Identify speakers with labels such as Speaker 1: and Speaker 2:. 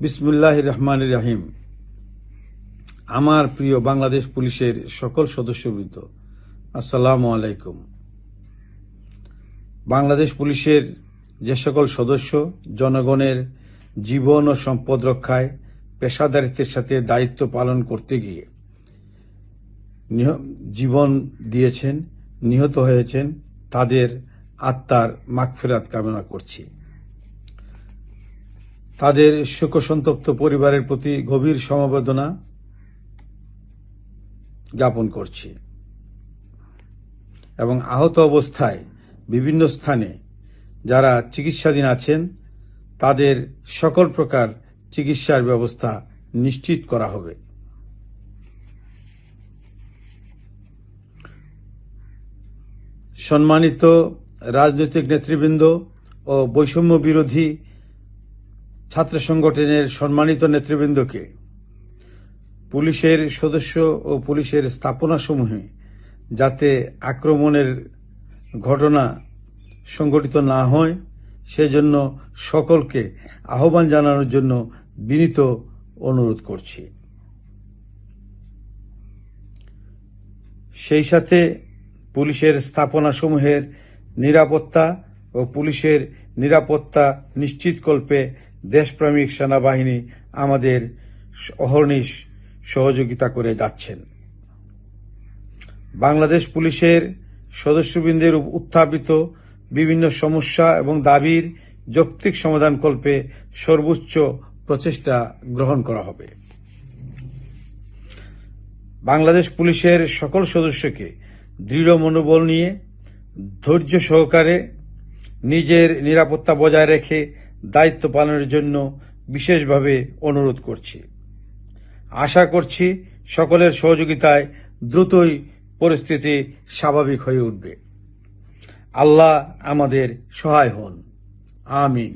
Speaker 1: বিসমিল্লাহির রহমানির রহিম। আমার প্রিয় বাংলাদেশ পুলিশের সকল সদস্যবৃন্দ, আসসালামু আলাইকুম। বাংলাদেশ পুলিশের যে সকল সদস্য জনগণের জীবন ও সম্পদ রক্ষায় পেশাদারিত্বের সাথে দায়িত্ব পালন করতে গিয়ে জীবন দিয়েছেন, নিহত হয়েছেন, তাদের আত্মার মাগফিরাত কামনা করছি। তাদের শোকসন্তপ্ত পরিবারের প্রতি গভীর সমবেদনা জ্ঞাপন করছি এবং আহত অবস্থায় বিভিন্ন স্থানে যারা চিকিৎসাধীন আছেন তাদের সকল প্রকার চিকিৎসার ব্যবস্থা নিশ্চিত করা হবে। সম্মানিত রাজনৈতিক নেতৃবৃন্দ ও বৈষম্য বিরোধী ছাত্র সংগঠনের সম্মানিত নেতৃবৃন্দকে পুলিশের সদস্য ও পুলিশের স্থাপনাসমূহে যাতে আক্রমণের ঘটনা সংঘটিত না হয় সেজন্য সকলকে আহ্বান জানানোর জন্য বিনীত অনুরোধ করছি। সেই সাথে পুলিশের স্থাপনাসমূহের নিরাপত্তা ও পুলিশের নিরাপত্তা নিশ্চিতকল্পে দেশপ্রেমিক সেনাবাহিনী আমাদের অহর্নিশ সহযোগিতা করে যাচ্ছেন। বাংলাদেশ পুলিশের সদস্যবৃন্দের উত্থাপিত বিভিন্ন সমস্যা এবং দাবির যৌক্তিক সমাধানকল্পে সর্বোচ্চ প্রচেষ্টা গ্রহণ করা হবে। বাংলাদেশ পুলিশের সকল সদস্যকে দৃঢ় মনোবল নিয়ে ধৈর্য সহকারে নিজের নিরাপত্তা বজায় রেখে দায়িত্ব পালনের জন্য বিশেষভাবে অনুরোধ করছি। আশা করছি সকলের সহযোগিতায় দ্রুতই পরিস্থিতি স্বাভাবিক হয়ে উঠবে। আল্লাহ আমাদের সহায় হন। আমিন।